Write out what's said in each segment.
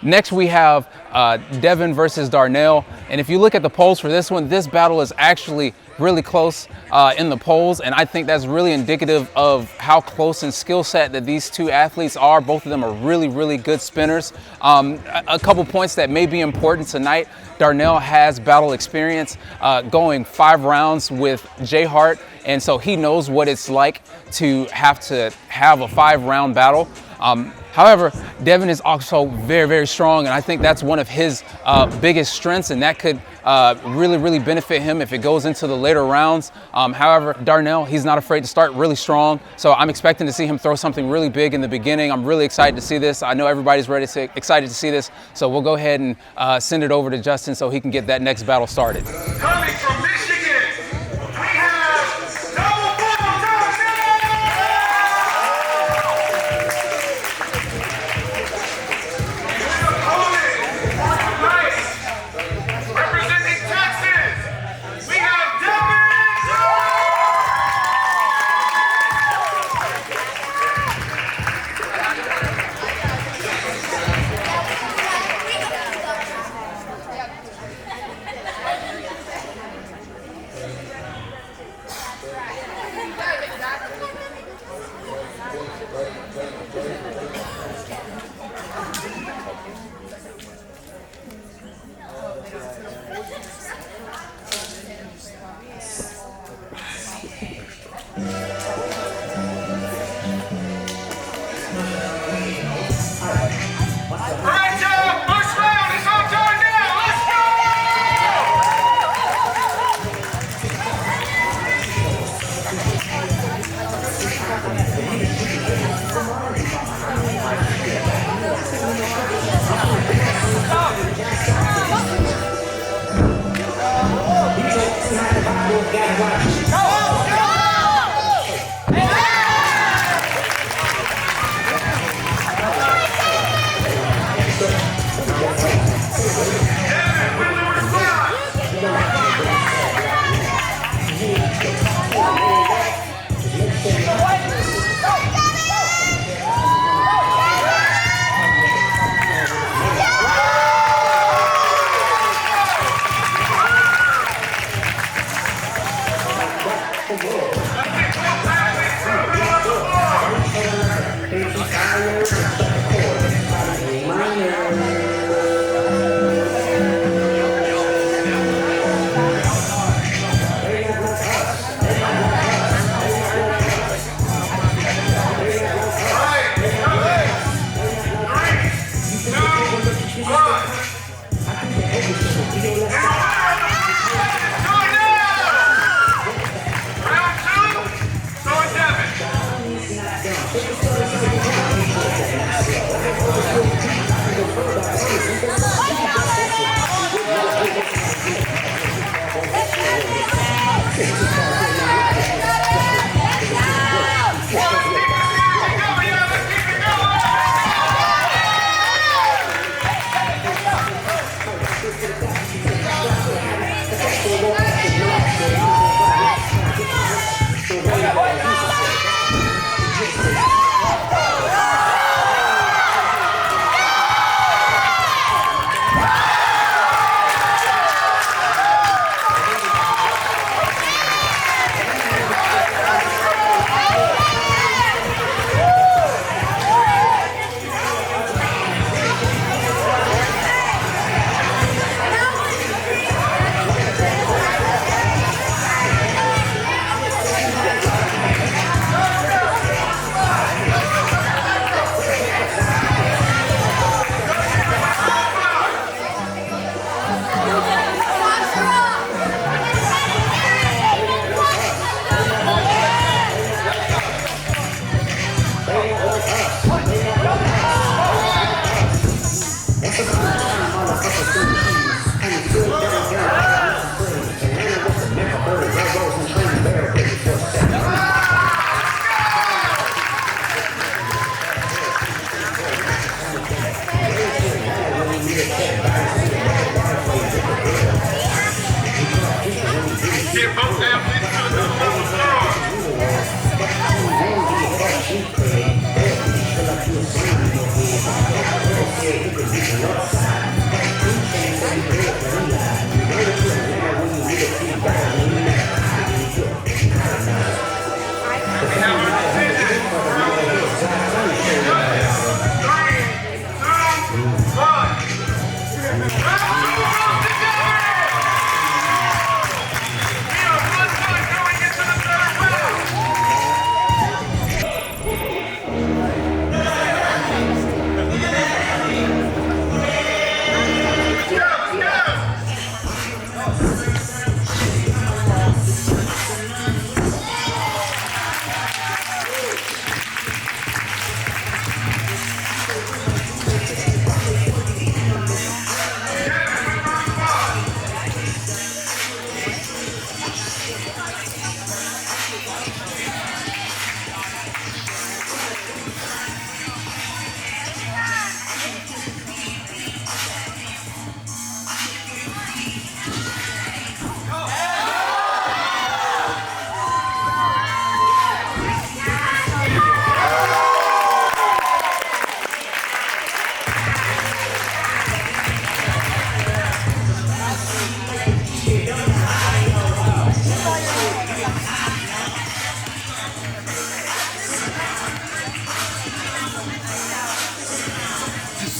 Next, we have Devan versus Darnell. And if you look at the polls for this one, this battle is actually really close in the polls. And I think that's really indicative of how close in skill set that these two athletes are. Both of them are really, really good spinners. A couple points that may be important tonight. Darnell has battle experience going 5 rounds with Jay Hart. And so he knows what it's like to have a 5-round battle. However, Devan is also very, very strong, and I think that's one of his biggest strengths, and that could really, really benefit him if it goes into the later rounds. However, Darnell, he's not afraid to start really strong, so I'm expecting to see him throw something really big in the beginning. I'm really excited to see this. I know everybody's excited to see this, so we'll go ahead and send it over to Justin so he can get that next battle started. Coming from Michigan, we have Darnell Berry. Representing Texas, we have Devan Jones.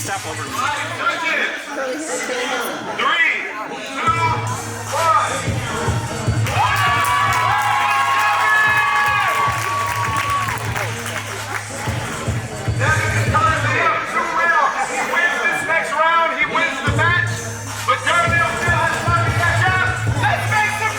Step over. 3, 2, 1. Next round, he wins the match, but Darnell still has time to catch up. Let's make some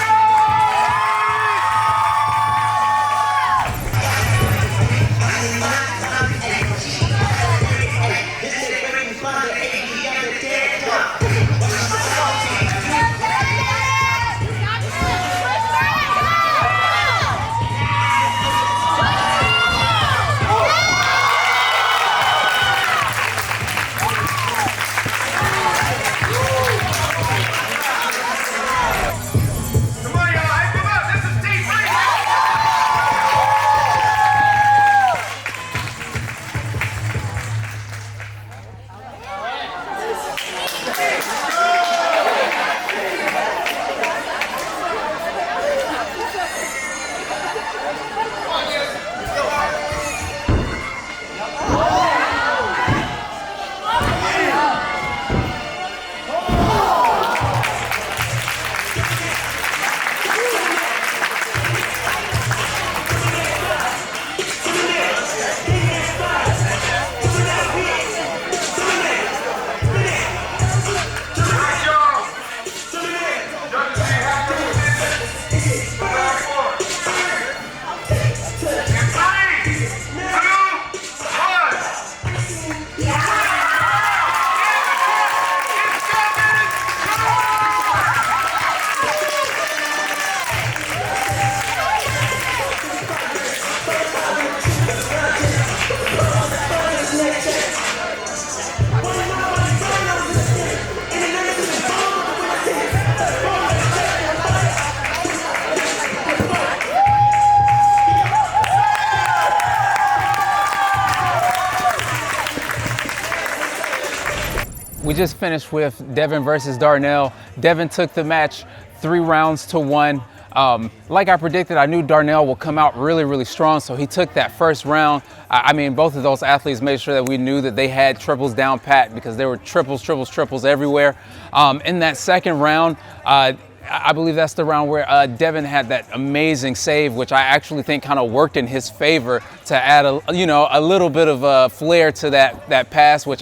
We just finished with Devan versus Darnell. Devan took the match 3 rounds to 1. Like I predicted, I knew Darnell would come out really strong, so he took that first round. I mean, both of those athletes made sure that we knew that they had triples down pat because there were triples everywhere. In that second round, I believe that's the round where Devan had that amazing save, which I actually think kind of worked in his favor to add a little bit of a flair to that pass, which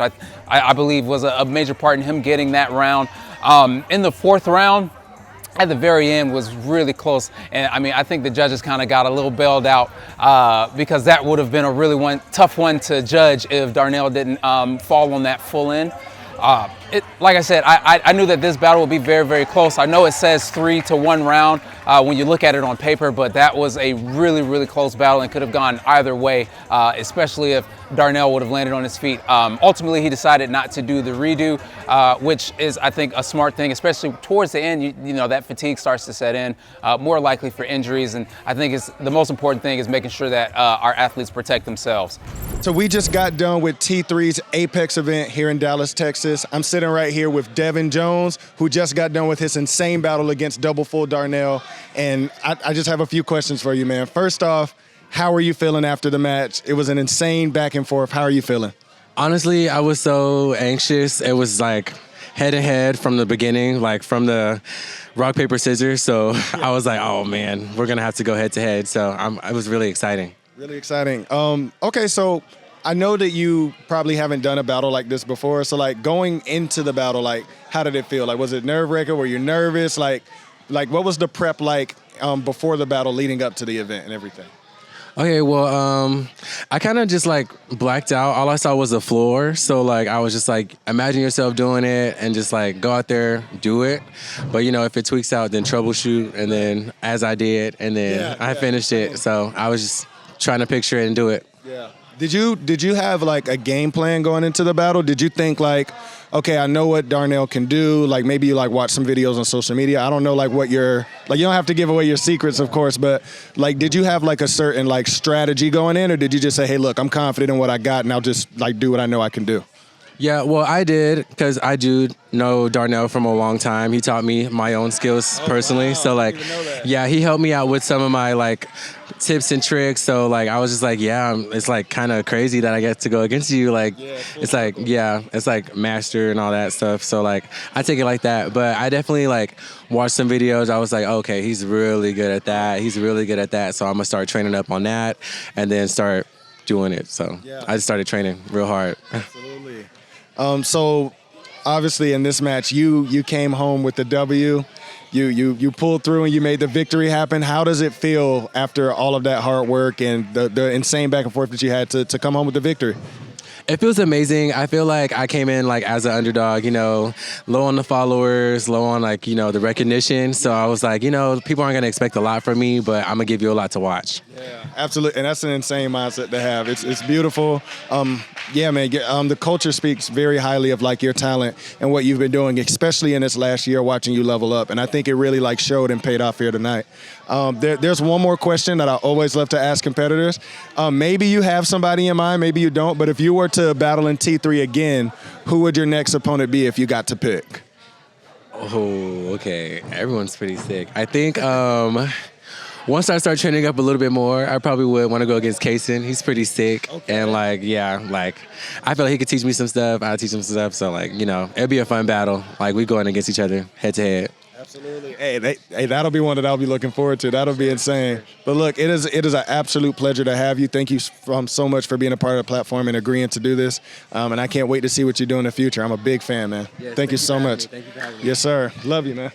I believe was a major part in him getting that round. In the fourth round, at the very end, was really close, and I mean, I think the judges kind of got a little bailed out because that would have been a really tough one to judge if Darnell didn't fall on that full end. Like I said, I knew that this battle would be very close. I know it says 3 to 1 round, when you look at it on paper, but that was a really, really close battle and could have gone either way, especially if Darnell would have landed on his feet. Ultimately, he decided not to do the redo, which is, I think, a smart thing, especially towards the end. You know, that fatigue starts to set in, more likely for injuries, and I think it's the most important thing is making sure that our athletes protect themselves. So we just got done with T3's Apex event here in Dallas, Texas. I'm sitting right here with Devan Jones, who just got done with his insane battle against double full Darnell. And I just have a few questions for you, man. First off, how are you feeling after the match? It was an insane back and forth. How are you feeling? Honestly, I was so anxious. It was like head-to-head from the beginning, like from the rock, paper, scissors. So I was like, oh, man, we're going to have to go head-to-head. So it was really exciting. Really exciting. Okay, so I know that you probably haven't done a battle like this before. So, like, going into the battle, like, how did it feel? Like, was it nerve-wracking? Were you nervous? Like, what was the prep like before the battle leading up to the event and everything? Okay, well, I kind of just, like, blacked out. All I saw was the floor. So, like, I was just like, imagine yourself doing it and just, like, go out there, do it. But, you know, if it tweaks out, then troubleshoot. And then as I did, and then I finished it. So I was just trying to picture it and do it. Yeah. Did you have like a game plan going into the battle? Did you think like, okay, I know what Darnell can do. Like maybe you like watch some videos on social media. I don't know like what your like. You don't have to give away your secrets, of course, but like, did you have like a certain like strategy going in, or did you just say, hey, look, I'm confident in what I got, and I'll just like do what I know I can do? Yeah, well, I did because I do know Darnell from a long time. He taught me my own skills personally. Wow. So, like, yeah, he helped me out with some of my, like, tips and tricks. So, like, I was just like, yeah, it's, like, kind of crazy that I get to go against you. Like, it's like, yeah, it's, like, master and all that stuff. So, like, I take it like that. But I definitely, like, watched some videos. I was like, okay, he's really good at that. He's really good at that. So I'm going to start training up on that and then start doing it. So I just started training real hard. Absolutely. So obviously in this match, you came home with the W. You pulled through and you made the victory happen. How does it feel after all of that hard work and the insane back and forth that you had to come home with the victory? It feels amazing. I feel like I came in like as an underdog, you know, low on the followers, low on like, you know, the recognition. So I was like, you know, people aren't going to expect a lot from me, but I'm going to give you a lot to watch. Yeah, absolutely. And that's an insane mindset to have. It's beautiful. Yeah, man, the culture speaks very highly of like your talent and what you've been doing, especially in this last year watching you level up. And I think it really like showed and paid off here tonight. There's one more question that I always love to ask competitors. Maybe you have somebody in mind, maybe you don't, but if you were to battle in T3 again, who would your next opponent be if you got to pick? Oh, okay. Everyone's pretty sick. I think once I start training up a little bit more, I probably would want to go against Kaysen. He's pretty sick. Okay. And, like, yeah, like, I feel like he could teach me some stuff. I'll teach him some stuff. So, like, you know, it'd be a fun battle. Like, we going against each other head-to-head. Absolutely. Hey, that'll be one that I'll be looking forward to. That'll be insane. But look, it is an absolute pleasure to have you. Thank you so much for being a part of the platform and agreeing to do this. And I can't wait to see what you do in the future. I'm a big fan, man. Yes, thank you so much. Thank you for having me. Yes, sir. Love you, man.